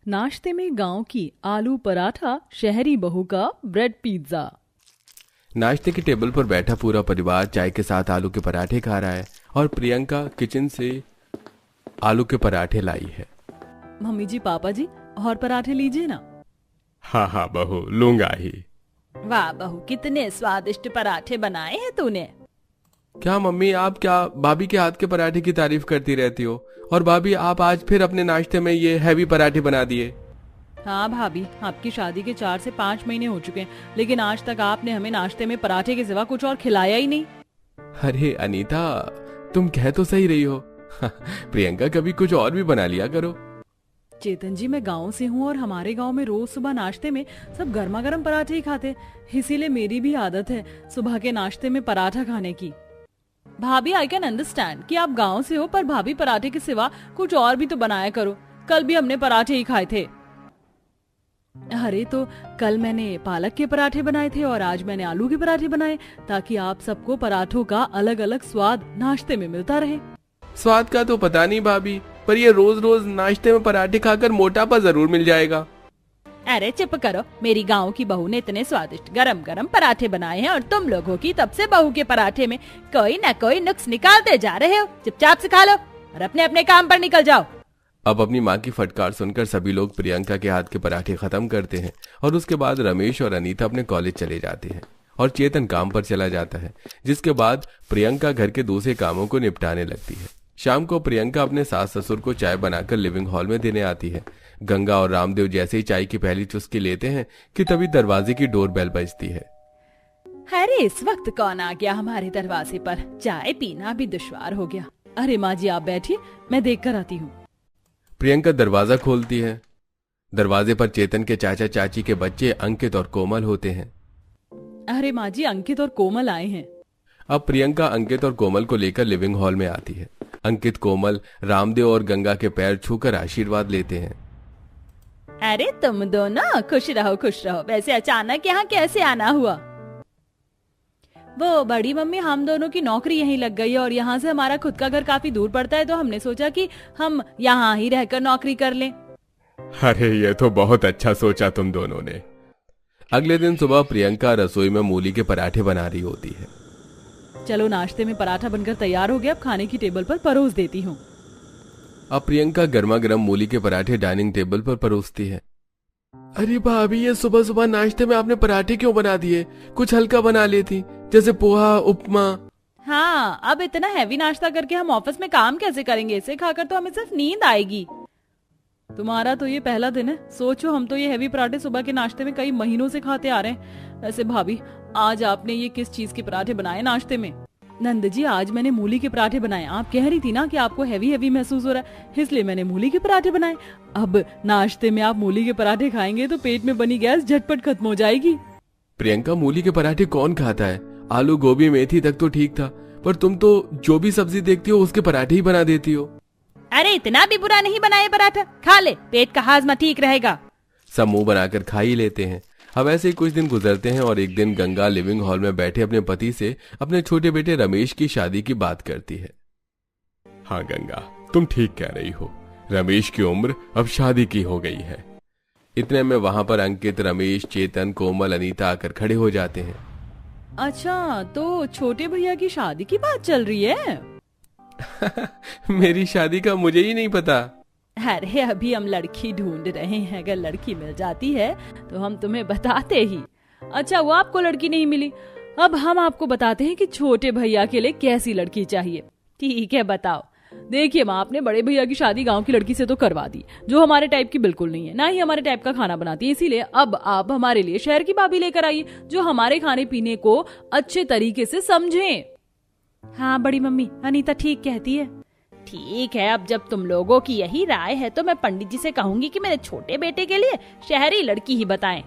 नाश्ते में गांव की आलू पराठा, शहरी बहू का ब्रेड पिज्जा। नाश्ते की टेबल पर बैठा पूरा परिवार चाय के साथ आलू के पराठे खा रहा है और प्रियंका किचन से आलू के पराठे लाई है। मम्मी जी, पापा जी, और पराठे लीजिए ना। हाँ हाँ बहू, लूंगा ही। वाह बहू, कितने स्वादिष्ट पराठे बनाए हैं तूने। क्या मम्मी, आप क्या भाभी के हाथ के पराठे की तारीफ करती रहती हो? और भाभी, आप आज फिर अपने नाश्ते में ये हैवी पराठे बना दिए। हाँ भाभी, आपकी शादी के 4 से 5 महीने हो चुके हैं, लेकिन आज तक आपने हमें नाश्ते में पराठे के सिवा कुछ और खिलाया ही नहीं। अरे अनीता, तुम कह तो सही रही हो। प्रियंका, कभी कुछ और भी बना लिया करो। चेतन जी, मैं गांव से हूँ और हमारे गांव में रोज सुबह नाश्ते में सब गर्मा गर्म पराठे ही खाते, इसीलिए मेरी भी आदत है सुबह के नाश्ते में पराठा खाने की। भाभी, आई कैन अंडरस्टैंड कि आप गांव से हो, पर भाभी पराठे के सिवा कुछ और भी तो बनाया करो। कल भी हमने पराठे ही खाए थे। अरे तो कल मैंने पालक के पराठे बनाए थे और आज मैंने आलू के पराठे बनाए, ताकि आप सबको पराठों का अलग अलग स्वाद नाश्ते में मिलता रहे। स्वाद का तो पता नहीं भाभी, पर ये रोज रोज नाश्ते में पराठे खाकर मोटापा जरूर मिल जाएगा। अरे चुप करो, मेरी गांव की बहू ने इतने स्वादिष्ट गरम गरम पराठे बनाए हैं और तुम लोगों की तब से बहू के पराठे में कोई न कोई नुक्स निकालते जा रहे हो। चुपचाप से खा लो और अपने अपने काम पर निकल जाओ। अब अपनी माँ की फटकार सुनकर सभी लोग प्रियंका के हाथ के पराठे खत्म करते हैं और उसके बाद रमेश और अनीता अपने कॉलेज चले जाते हैं और चेतन काम पर चला जाता है, जिसके बाद प्रियंका घर के दूसरे कामों को निपटाने लगती है। शाम को प्रियंका अपने सास ससुर को चाय बनाकर लिविंग हॉल में देने आती है। गंगा और रामदेव जैसे ही चाय की पहली चुस्की लेते हैं कि तभी दरवाजे की डोर बेल बजती है। अरे इस वक्त कौन आ गया हमारे दरवाजे पर? चाय पीना भी दुश्वार हो गया। अरे माँ जी, आप बैठिए, मैं देख कर आती हूँ। प्रियंका दरवाजा खोलती है। दरवाजे पर चेतन के चाचा चाची के बच्चे अंकित और कोमल होते हैं। अरे माँ जी, अंकित और कोमल आए हैं। अब प्रियंका अंकित और कोमल को लेकर लिविंग हॉल में आती है। अंकित कोमल रामदेव और गंगा के पैर छूकर आशीर्वाद लेते हैं। अरे तुम दोनों खुश रहो खुश रहो। वैसे अचानक यहाँ कैसे आना हुआ? वो बड़ी मम्मी, हम दोनों की नौकरी यहीं लग गई है और यहाँ से हमारा खुद का घर काफी दूर पड़ता है, तो हमने सोचा कि हम यहाँ ही रहकर नौकरी कर लें। अरे ये तो बहुत अच्छा सोचा तुम दोनों ने। अगले दिन सुबह प्रियंका रसोई में मूली के पराठे बना रही होती है। चलो, नाश्ते में पराठा बनकर तैयार हो गया, अब खाने की टेबल पर परोस देती हूँ। अब प्रियंका गर्मा गर्म मूली के पराठे डाइनिंग टेबल पर परोसती है। अरे भाभी, ये सुबह सुबह नाश्ते में आपने पराठे क्यों बना दिए? कुछ हल्का बना लेती, जैसे पोहा, उपमा। हाँ, अब इतना हैवी नाश्ता करके हम ऑफिस में काम कैसे करेंगे? इसे खाकर तो हमें सिर्फ नींद आएगी। तुम्हारा तो ये पहला दिन है। सोचो, हम तो ये हैवी पराठे सुबह के नाश्ते में कई महीनों से खाते आ रहे हैं। वैसे भाभी, आज आपने ये किस चीज के पराठे बनाए नाश्ते में? नंद जी, आज मैंने मूली के पराठे बनाए। आप कह रही थी ना कि आपको हैवी हैवी महसूस हो रहा है, इसलिए मैंने मूली के पराठे बनाए। अब नाश्ते में आप मूली के पराठे खाएंगे तो पेट में बनी गैस झटपट खत्म हो जाएगी। प्रियंका, मूली के पराठे कौन खाता है? आलू गोभी मेथी तक तो ठीक था, पर तुम तो जो भी सब्जी देखती हो उसके पराठे ही बना देती हो। अरे इतना भी बुरा नहीं बनाए पराठा, खा ले, पेट का हाजमा ठीक रहेगा। सब मुंह बनाकर खा ही लेते हैं। अब ऐसे ही कुछ दिन गुजरते हैं और एक दिन गंगा लिविंग हॉल में बैठे अपने पति से अपने छोटे बेटे रमेश की शादी की बात करती है। हाँ गंगा, तुम ठीक कह रही हो, रमेश की उम्र अब शादी की हो गई है। इतने में वहां पर अंकित, रमेश, चेतन, कोमल, अनीता आकर खड़े हो जाते हैं। अच्छा, तो छोटे भैया की शादी की बात चल रही है? मेरी शादी का मुझे ही नहीं पता। अरे अभी हम लड़की ढूंढ रहे हैं, अगर लड़की मिल जाती है तो हम तुम्हें बताते ही। अच्छा, वो आपको लड़की नहीं मिली, अब हम आपको बताते हैं कि छोटे भैया के लिए कैसी लड़की चाहिए। ठीक है, बताओ। देखिए माँ, आपने बड़े भैया की शादी गांव की लड़की से तो करवा दी, जो हमारे टाइप की बिल्कुल नहीं है, ना ही हमारे टाइप का खाना बनाती है। इसीलिए अब आप हमारे लिए शहर की भाभी लेकर आइए, जो हमारे खाने पीने को अच्छे तरीके से समझें। हाँ बड़ी मम्मी, अनीता ठीक कहती है। ठीक है, अब जब तुम लोगों की यही राय है तो मैं पंडित जी से कहूंगी कि मेरे छोटे बेटे के लिए शहरी लड़की ही बताएं।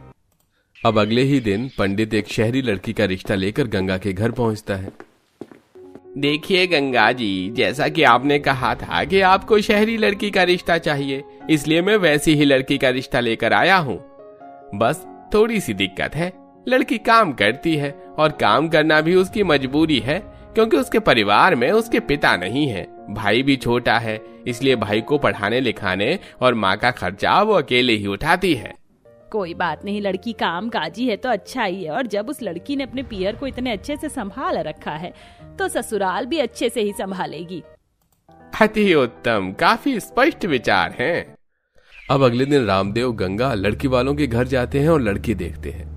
अब अगले ही दिन पंडित एक शहरी लड़की का रिश्ता लेकर गंगा के घर पहुंचता है। देखिए गंगा जी, जैसा कि आपने कहा था कि आपको शहरी लड़की का रिश्ता चाहिए, इसलिए मैं वैसी ही लड़की का रिश्ता लेकर आया हूँ। बस थोड़ी सी दिक्कत है, लड़की काम करती है और काम करना भी उसकी मजबूरी है, क्योंकि उसके परिवार में उसके पिता नहीं है भाई भी छोटा है, इसलिए भाई को पढ़ाने लिखाने और माँ का खर्चा वो अकेले ही उठाती है। कोई बात नहीं, लड़की काम काजी है तो अच्छा ही है। और जब उस लड़की ने अपने पियर को इतने अच्छे से संभाल रखा है तो ससुराल भी अच्छे से ही संभालेगी। अति उत्तम, काफी स्पष्ट विचार हैं। अब अगले दिन रामदेव गंगा लड़की वालों के घर जाते हैं और लड़की देखते हैं।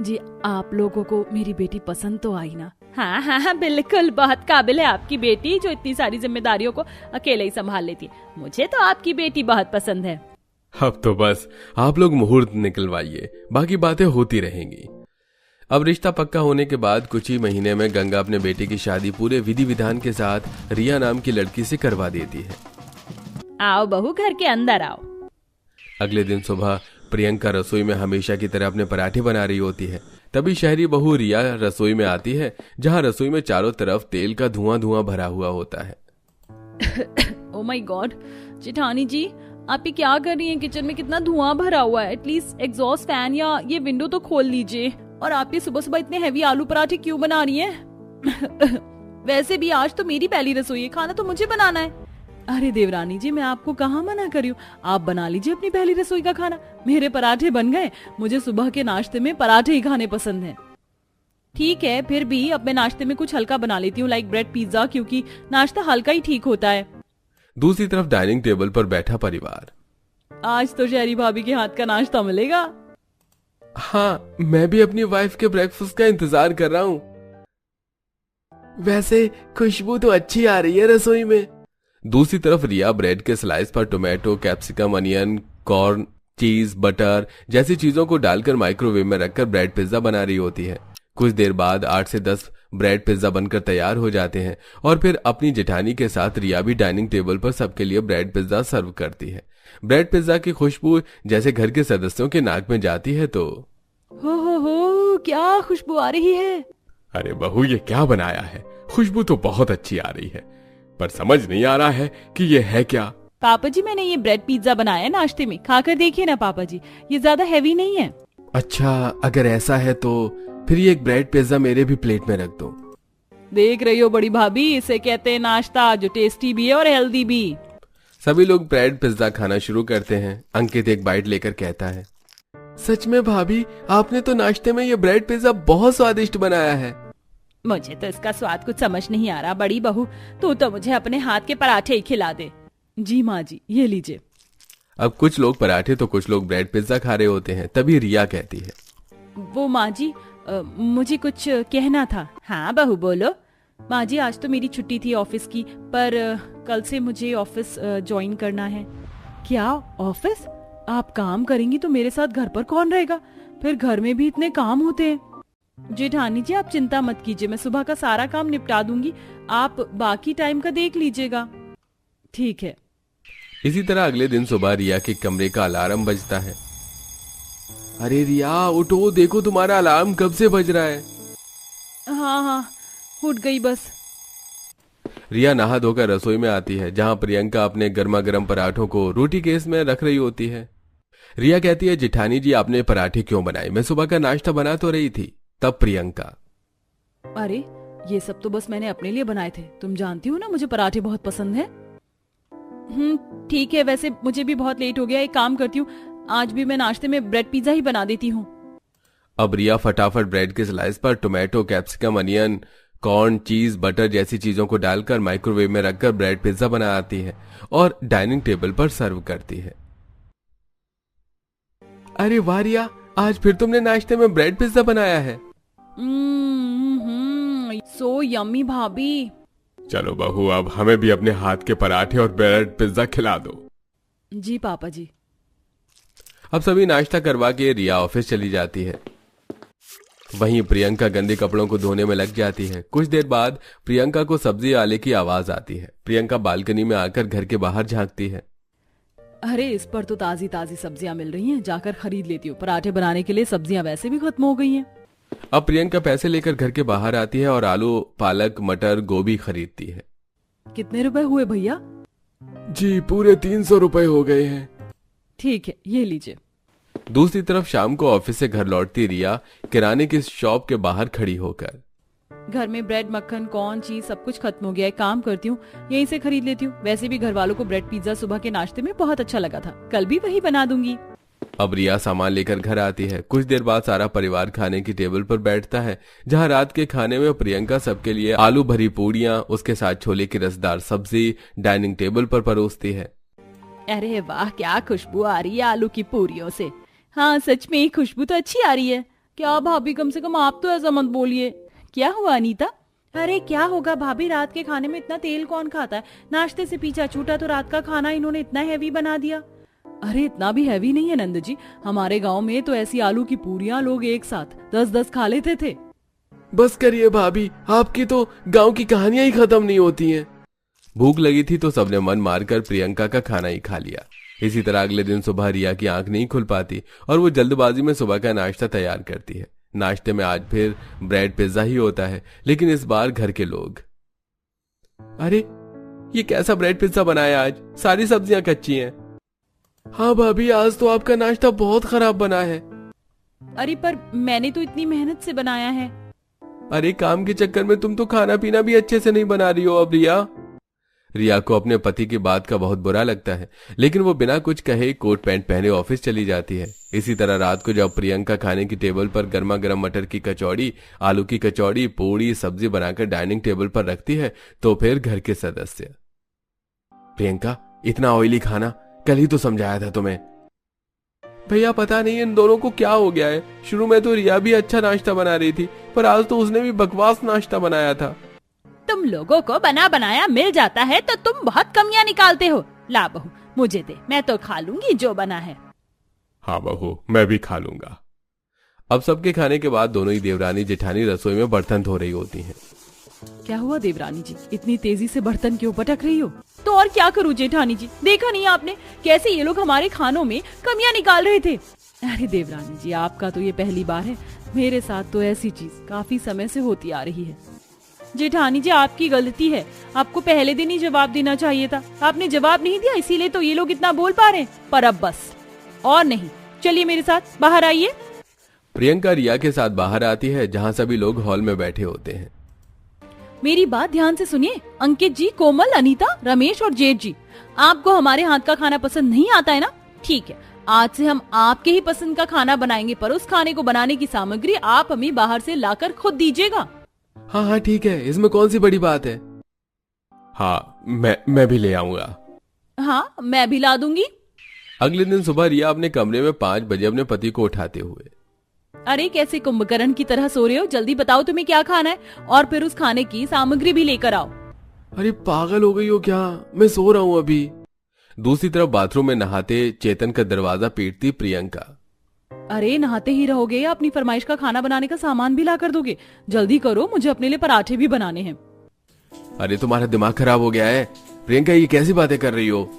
जी, आप लोगों को मेरी बेटी पसंद तो आई ना? हाँ हाँ हाँ बिल्कुल, बहुत काबिल है आपकी बेटी, जो इतनी सारी जिम्मेदारियों को अकेले ही संभाल लेती है। मुझे तो आपकी बेटी बहुत पसंद है। अब तो बस आप लोग मुहूर्त निकलवाइए, बाकी बातें होती रहेंगी। अब रिश्ता पक्का होने के बाद कुछ ही महीने में गंगा अपने बेटे की शादी पूरे विधि विधान के साथ रिया नाम की लड़की से करवा देती है। आओ बहू, घर के अंदर आओ। अगले दिन सुबह प्रियंका रसोई में हमेशा की तरह अपने पराठे बना रही होती है। तभी शहरी बहू रिया रसोई में आती है, जहां रसोई में चारों तरफ तेल का धुआं धुआं भरा हुआ होता है। ओ माय गॉड, जेठानी जी आप ये क्या कर रही हैं? किचन में कितना धुआं भरा हुआ है। एटलीस्ट एग्जॉस्ट फैन या ये विंडो तो खोल लीजिए। और आप ये सुबह सुबह इतने हैवी आलू पराठे क्यों बना रही हैं? वैसे भी आज तो मेरी पहली रसोई है, खाना तो मुझे बनाना है। अरे देवरानी जी, मैं आपको कहाँ मना कर रही हूँ, आप बना लीजिए अपनी पहली रसोई का खाना। मेरे पराठे बन गए, मुझे सुबह के नाश्ते में पराठे ही खाने पसंद हैं। ठीक है, फिर भी अब मैं नाश्ते में कुछ हल्का बना लेती हूँ, लाइक ब्रेड पिज्जा, क्योंकि नाश्ता हल्का ही ठीक होता है। दूसरी तरफ डाइनिंग टेबल पर बैठा परिवार। आज तो शहरी भाभी के हाथ का नाश्ता मिलेगा। हाँ, मैं भी अपनी वाइफ के ब्रेकफास्ट का इंतजार कर रहा हूँ। वैसे खुशबू तो अच्छी आ रही है रसोई में। दूसरी तरफ रिया ब्रेड के स्लाइस पर टोमेटो, कैप्सिकम, अनियन, कॉर्न, चीज, बटर जैसी चीजों को डालकर माइक्रोवेव में रखकर ब्रेड पिज्जा बना रही होती है। कुछ देर बाद 8 से 10 ब्रेड पिज्जा बनकर तैयार हो जाते हैं और फिर अपनी जेठानी के साथ रिया भी डाइनिंग टेबल पर सबके लिए ब्रेड पिज्जा सर्व करती है। ब्रेड पिज्जा की खुशबू जैसे घर के सदस्यों के नाक में जाती है तो हो क्या खुशबू आ रही है। अरे बहू, ये क्या बनाया है? खुशबू तो बहुत अच्छी आ रही है, पर समझ नहीं आ रहा है कि ये है क्या। पापा जी, मैंने ये ब्रेड पिज्जा बनाया है नाश्ते में, खाकर देखिए ना पापा जी, ये ज्यादा हैवी नहीं है। अच्छा, अगर ऐसा है तो फिर ये एक ब्रेड पिज्जा मेरे भी प्लेट में रख दो। देख रही हो बड़ी भाभी, इसे कहते हैं नाश्ता, जो टेस्टी भी है और हेल्दी भी। सभी लोग ब्रेड पिज्जा खाना शुरू करते हैं। अंकित एक बाइट लेकर कहता है, सच में भाभी, आपने तो नाश्ते में ये ब्रेड पिज्जा बहुत स्वादिष्ट बनाया है। मुझे तो इसका स्वाद कुछ समझ नहीं आ रहा। बड़ी बहू, तू तो मुझे अपने हाथ के पराठे ही खिला दे। जी माँ जी, ये लीजिए। अब कुछ लोग पराठे तो कुछ लोग ब्रेड पिज्जा खा रहे होते हैं। तभी रिया कहती है, वो माँ जी, मुझे कुछ कहना था। हाँ बहू बोलो। माँ जी, आज तो मेरी छुट्टी थी ऑफिस की, पर कल से मुझे ऑफिस ज्वाइन करना है। क्या ऑफिस? आप काम करेंगी तो मेरे साथ घर पर कौन रहेगा? फिर घर में भी इतने काम होते हैं। जेठानी जी, आप चिंता मत कीजिए, मैं सुबह का सारा काम निपटा दूंगी, आप बाकी टाइम का देख लीजिएगा। ठीक है। इसी तरह अगले दिन सुबह रिया के कमरे का अलार्म बजता है। अरे रिया उठो, देखो तुम्हारा अलार्म कब से बज रहा है। हाँ, उठ गई बस। रिया नहा धोकर रसोई में आती है, जहां प्रियंका अपने गर्मा गर्म पराठों को रोटी केस में रख रही होती है। रिया कहती है, जेठानी जी आपने पराठे क्यों बनाए? मैं सुबह का नाश्ता बना तो रही थी। तब प्रियंका, अरे ये सब तो बस मैंने अपने लिए बनाए थे, तुम जानती हो ना मुझे पराठे बहुत पसंद है। ठीक है, वैसे मुझे भी बहुत लेट हो गया, एक काम करती हूँ, आज भी मैं नाश्ते में ब्रेड पिज्जा ही बना देती हूँ। अब रिया फटाफट ब्रेड के स्लाइस पर टोमेटो, कैप्सिकम, अनियन, कॉर्न, चीज, बटर जैसी चीजों को डालकर माइक्रोवेव में रखकर ब्रेड पिज्जा बना आती है और डाइनिंग टेबल पर सर्व करती है। अरे वाह रिया, आज फिर तुमने नाश्ते में ब्रेड पिज्जा बनाया है। सो यम्मी भाभी। चलो बहू, अब हमें भी अपने हाथ के पराठे और ब्रेड पिज्जा खिला दो। जी पापा जी। अब सभी नाश्ता करवा के रिया ऑफिस चली जाती है। वहीं प्रियंका गंदे कपड़ों को धोने में लग जाती है। कुछ देर बाद प्रियंका को सब्जी वाले की आवाज आती है। प्रियंका बालकनी में आकर घर के बाहर झांकती है। अरे इस पर तो ताजी ताजी सब्जियां मिल रही हैं, जाकर खरीद लेती हूँ। पराठे बनाने के लिए सब्जियां वैसे भी खत्म हो गई हैं। अब प्रियंका पैसे लेकर घर के बाहर आती है और आलू, पालक, मटर, गोभी खरीदती है। कितने रुपए हुए भैया? जी पूरे 300 रुपए हो गए हैं। ठीक है, ये लीजिए। दूसरी तरफ शाम को ऑफिस से घर लौटती रिया किराने की शॉप के बाहर खड़ी होकर, घर में ब्रेड, मक्खन, कॉर्न, चीज सब कुछ खत्म हो गया है। काम करती हूँ, यहीं से खरीद लेती हूँ। वैसे भी घर वालों को ब्रेड पिज्जा सुबह के नाश्ते में बहुत अच्छा लगा था, कल भी वही बना दूंगी। अब रिया सामान लेकर घर आती है। कुछ देर बाद सारा परिवार खाने की टेबल पर बैठता है, जहां रात के खाने में प्रियंका सबके लिए आलू भरी पूड़ियां, उसके साथ छोले की रसदार सब्जी डाइनिंग टेबल पर परोसती है। अरे वाह, क्या खुशबू आ रही है आलू की पूरियों से। हाँ सच में खुशबू तो अच्छी आ रही है। क्या भाभी, कम से कम आप तो ऐसा मत बोलिए। क्या हुआ अनीता? अरे क्या होगा भाभी, रात के खाने में इतना तेल कौन खाता है। नाश्ते से पीछा छूटा तो रात का खाना इन्होंने इतना हैवी बना दिया। अरे इतना भी हैवी नहीं है नंद जी, हमारे गांव में तो ऐसी आलू की पूरियां लोग एक साथ 10-10 खा लेते थे। बस करिए भाभी, आपकी तो गांव की कहानियां ही खत्म नहीं होती हैं। भूख लगी थी तो सबने मन मारकर प्रियंका का खाना ही खा लिया। इसी तरह अगले दिन सुबह रिया की आंख नहीं खुल पाती और वो जल्दबाजी में सुबह का नाश्ता तैयार करती है। नाश्ते में आज फिर ब्रेड पिज्जा ही होता है, लेकिन इस बार घर के लोग। अरे ये कैसा ब्रेड पिज्जा बनाया आज, सारी सब्जियां कच्ची हैं। हाँ भाभी, आज तो आपका नाश्ता बहुत खराब बना है। अरे पर मैंने तो इतनी मेहनत से बनाया है। अरे काम के चक्कर में तुम तो खाना पीना भी अच्छे से नहीं बना रही हो अब रिया। रिया को अपने पति की बात का बहुत बुरा लगता है, लेकिन वो बिना कुछ कहे कोट पैंट पहने ऑफिस चली जाती है। इसी तरह रात को जब प्रियंका खाने की टेबल पर गर्मा गर्म मटर की कचौड़ी, आलू की कचौड़ी, पूड़ी, सब्जी बनाकर डाइनिंग टेबल पर रखती है तो फिर घर के सदस्य। प्रियंका, इतना ऑयली खाना, कल ही तो समझाया था तुम्हें। भैया पता नहीं इन दोनों को क्या हो गया है। शुरू में तो रिया भी अच्छा नाश्ता बना रही थी, पर आज तो उसने भी बकवास नाश्ता बनाया था। तुम लोगों को बना बनाया मिल जाता है तो तुम बहुत कमियां निकालते हो। ला बहू, मुझे दे, मैं तो खा लूंगी जो बना है। हाँ बहू, मैं भी खा लूंगा। अब सबके खाने के बाद दोनों ही देवरानी जेठानी रसोई में बर्तन धो रही होती हैं। क्या हुआ देवरानी जी, इतनी तेजी से बर्तन क्यों पटक रही हो? तो और क्या करूं जेठानी जी, देखा नहीं आपने कैसे ये लोग हमारे खानों में कमियां निकाल रहे थे। अरे देवरानी जी, आपका तो ये पहली बार है, मेरे साथ तो ऐसी चीज काफी समय से होती आ रही है। जेठानी जी आपकी गलती है, आपको पहले दिन ही जवाब देना चाहिए था। आपने जवाब नहीं दिया, इसीलिए तो ये लोग इतना बोल पा रहे हैं। पर अब बस और नहीं, चलिए मेरे साथ बाहर आइए। प्रियंका रिया के साथ बाहर आती है, जहाँ सभी लोग हॉल में बैठे होते हैं। मेरी बात ध्यान से सुनिए, अंकित जी, कोमल, अनीता, रमेश और जेठ जी, आपको हमारे हाथ का खाना पसंद नहीं आता है ना? ठीक है, आज से हम आपके ही पसंद का खाना बनाएंगे, पर उस खाने को बनाने की सामग्री आप हमें बाहर से लाकर खुद दीजिएगा। हाँ हाँ ठीक है, इसमें कौन सी बड़ी बात है। हाँ मैं भी ले आऊंगा। हाँ मैं भी ला दूंगी। अगले दिन सुबह रिया अपने कमरे में 5 बजे अपने पति को उठाते हुए, अरे कैसे कुंभकर्ण की तरह सो रहे हो, जल्दी बताओ तुम्हें क्या खाना है और फिर उस खाने की सामग्री भी लेकर आओ। अरे पागल हो गई हो क्या, मैं सो रहा हूँ अभी। दूसरी तरफ बाथरूम में नहाते चेतन का दरवाजा पीटती प्रियंका। अरे नहाते ही रहोगे या अपनी फरमाइश का खाना बनाने का सामान भी ला कर दोगे? जल्दी करो, मुझे अपने लिए पराठे भी बनाने हैं। अरे तुम्हारा दिमाग खराब हो गया है प्रियंका, ये कैसी बातें कर रही हो?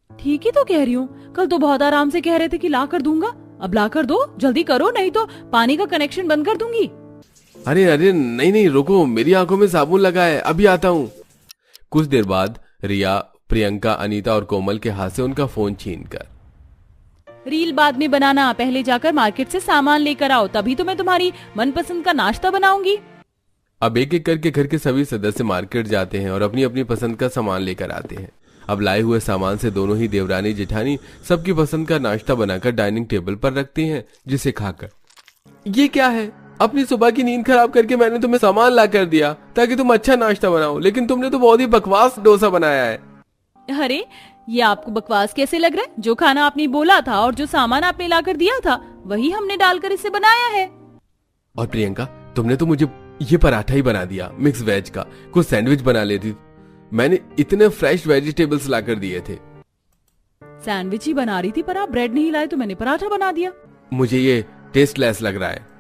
ठीक ही तो कह रही हूँ, कल तो बहुत आराम से कह रहे थे कि ला कर दूंगा। अब ला कर दो, जल्दी करो, नहीं तो पानी का कनेक्शन बंद कर दूंगी। अरे अरे नहीं रुको, मेरी आंखों में साबुन लगा है, अभी आता हूँ। कुछ देर बाद रिया, प्रियंका, अनीता और कोमल के हाथ से उनका फोन छीनकर, रील बाद में बनाना, पहले जाकर मार्केट से सामान लेकर आओ, तभी तो मैं तुम्हारी मनपसंद का नाश्ता बनाऊंगी। अब एक एक करके घर के सभी सदस्य मार्केट जाते हैं और अपनी अपनी पसंद का सामान लेकर आते हैं। अब लाए हुए सामान से दोनों ही देवरानी जेठानी सबकी पसंद का नाश्ता बनाकर डाइनिंग टेबल पर रखती हैं, जिसे खाकर, ये क्या है, अपनी सुबह की नींद खराब करके मैंने तुम्हें सामान ला कर दिया ताकि तुम अच्छा नाश्ता बनाओ, लेकिन तुमने तो बहुत ही बकवास डोसा बनाया है। अरे ये आपको बकवास कैसे लग रहा है? जो खाना आपने बोला था और जो सामान आपने ला कर दिया था वही हमने डालकर इसे बनाया है। और प्रियंका, तुमने तो मुझे ये पराठा ही बना दिया मिक्स वेज का, कुछ सैंडविच बना लेती, मैंने इतने फ्रेश वेजिटेबल्स ला कर दिए थे। सैंडविच ही बना रही थी, पर आप ब्रेड नहीं लाए तो मैंने पराठा बना दिया। मुझे ये टेस्टलेस लग रहा है।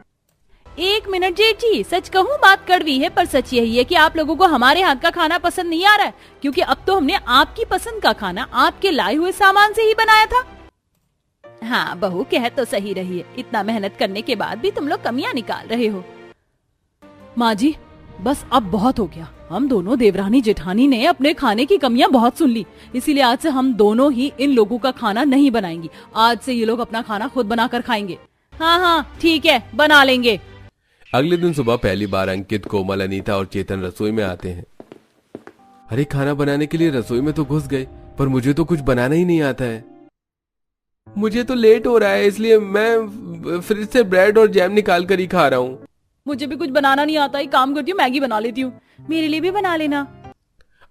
एक मिनट जेठ जी, सच कहूँ बात कड़वी है, पर सच यही है कि आप लोगों को हमारे हाथ का खाना पसंद नहीं आ रहा है, क्योंकि अब तो हमने आपकी पसंद का खाना आपके लाए हुए सामान से ही बनाया था। हाँ बहू कह तो सही रही है, इतना मेहनत करने के बाद भी तुम लोग कमियां निकाल रहे हो। माँ जी बस अब बहुत हो गया, हम दोनों देवरानी जेठानी ने अपने खाने की कमियां बहुत सुन ली, इसीलिए आज से हम दोनों ही इन लोगों का खाना नहीं बनाएंगी। आज से ये लोग अपना खाना खुद बनाकर खाएंगे। हाँ हाँ ठीक है, बना लेंगे। अगले दिन सुबह पहली बार अंकित, कोमल, अनीता और चेतन रसोई में आते हैं। अरे खाना बनाने के लिए रसोई में तो घुस गए, पर मुझे तो कुछ बनाना ही नहीं आता है। मुझे तो लेट हो रहा है, इसलिए मैं फ्रिज से ब्रेड और जैम निकाल कर ही खा रहा हूँ। मुझे भी कुछ बनाना नहीं आता, एक काम करती हूँ मैगी बना लेती हूँ। मेरे लिए भी बना लेना।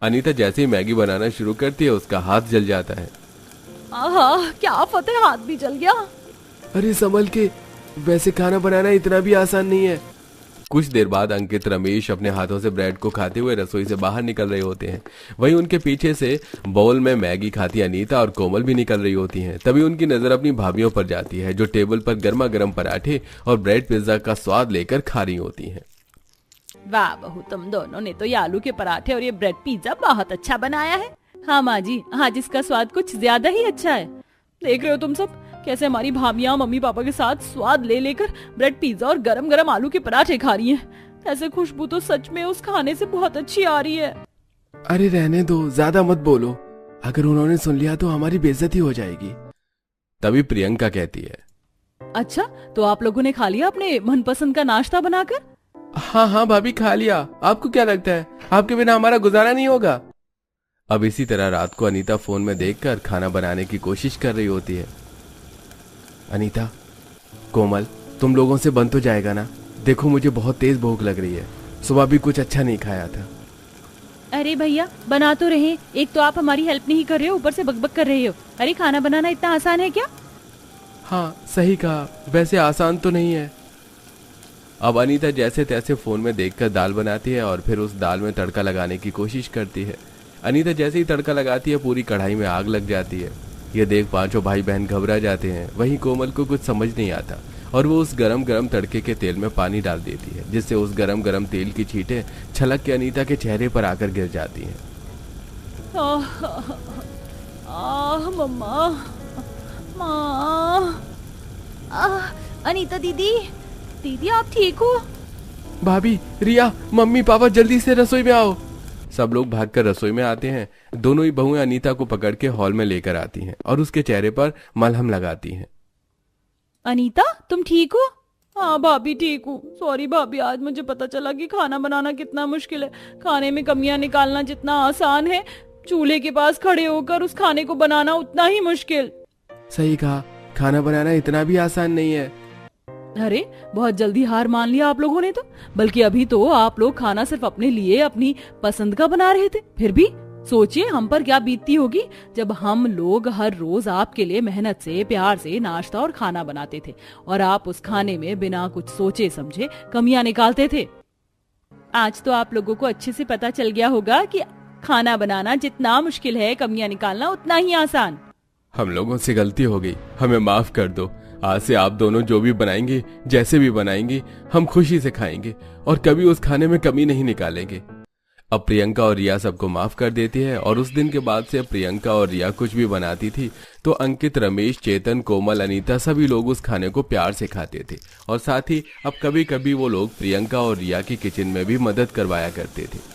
अनीता जैसे ही मैगी बनाना शुरू करती है उसका हाथ जल जाता है। आहा, क्या आफत है, हाथ भी जल गया। अरे संभल के, वैसे खाना बनाना इतना भी आसान नहीं है। कुछ देर बाद अंकित, रमेश अपने हाथों से ब्रेड को खाते हुए रसोई से बाहर निकल रहे होते हैं। वहीं उनके पीछे से बाउल में मैगी खाती अनीता और कोमल भी निकल रही होती हैं। तभी उनकी नजर अपनी भाभियों पर जाती है जो टेबल पर गर्मा गर्म पराठे और ब्रेड पिज्जा का स्वाद लेकर खा रही होती हैं। वाह बहू, तुम दोनों ने तो ये आलू के पराठे और ये ब्रेड पिज्जा बहुत अच्छा बनाया है। हाँ माँ जी, आज इसका स्वाद कुछ ज्यादा ही अच्छा है। देख रहे हो तुम सब कैसे हमारी भाभियाँ मम्मी पापा के साथ स्वाद ले लेकर ब्रेड पिज्जा और गरम गरम आलू के पराठे खा रही हैं। ऐसे खुशबू तो सच में उस खाने से बहुत अच्छी आ रही है। अरे रहने दो, ज्यादा मत बोलो, अगर उन्होंने सुन लिया तो हमारी बेइज्जती हो जाएगी। तभी प्रियंका कहती है, अच्छा तो आप लोगों ने खा लिया अपने मनपसंद का नाश्ता बनाकर? हाँ हाँ भाभी, खा लिया। आपको क्या लगता है आपके बिना हमारा गुजारा नहीं होगा? अब इसी तरह रात को अनीता फोन में देखकर खाना बनाने की कोशिश कर रही होती है। अनीता, कोमल, तुम लोगों से बन तो जाएगा ना? देखो मुझे बहुत तेज भूख लग रही है, सुबह भी कुछ अच्छा नहीं खाया था। अरे भैया बना तो रहे, एक तो आप हमारी हेल्प नहीं कर रहे हो, ऊपर से बकबक कर रहे हो। अरे खाना बनाना इतना आसान है क्या? हाँ सही कहा, वैसे आसान तो नहीं है। अब अनीता जैसे तैसे फोन में देखकर दाल बनाती है और फिर उस दाल में तड़का लगाने की कोशिश करती है। अनीता जैसे ही तड़का लगाती है पूरी कढ़ाई में आग लग जाती है। ये देख पांचों भाई बहन घबरा जाते हैं। वहीं कोमल को कुछ समझ नहीं आता और वो उस गरम गरम तड़के के तेल में पानी डाल देती है, जिससे उस गरम गरम तेल की छींटें छलक के अनीता के चेहरे पर आकर गिर जाती हैं। मम्मा, माँ, अनीता दीदी, दीदी आप ठीक हो? भाभी, रिया, मम्मी पापा जल्दी से रसोई में आओ। सब लोग भागकर रसोई में आते हैं। दोनों ही बहुएं अनीता को पकड़ के हॉल में लेकर आती हैं और उसके चेहरे पर मलहम लगाती हैं। अनीता तुम ठीक हो? हाँ भाभी ठीक हूँ। सॉरी भाभी, आज मुझे पता चला कि खाना बनाना कितना मुश्किल है। खाने में कमियां निकालना जितना आसान है, चूल्हे के पास खड़े होकर उस खाने को बनाना उतना ही मुश्किल। सही कहा, खाना बनाना इतना भी आसान नहीं है। अरे बहुत जल्दी हार मान लिया आप लोगों ने तो। बल्कि अभी तो आप लोग खाना सिर्फ अपने लिए, अपनी पसंद का बना रहे थे। फिर भी सोचिए हम पर क्या बीतती होगी जब हम लोग हर रोज आपके लिए मेहनत से, प्यार से नाश्ता और खाना बनाते थे और आप उस खाने में बिना कुछ सोचे समझे कमियां निकालते थे। आज तो आप लोगों को अच्छे से पता चल गया होगा कि खाना बनाना जितना मुश्किल है, कमियां निकालना उतना ही आसान। हम लोगों से गलती हो गई, हमें माफ कर दो। आज से आप दोनों जो भी बनाएंगे, जैसे भी बनाएंगे, हम खुशी से खाएंगे और कभी उस खाने में कमी नहीं निकालेंगे। अब प्रियंका और रिया सबको माफ कर देती है और उस दिन के बाद से प्रियंका और रिया कुछ भी बनाती थी तो अंकित, रमेश, चेतन, कोमल, अनीता सभी लोग उस खाने को प्यार से खाते थे। और साथ ही अब कभी कभी वो लोग प्रियंका और रिया की किचन में भी मदद करवाया करते थे।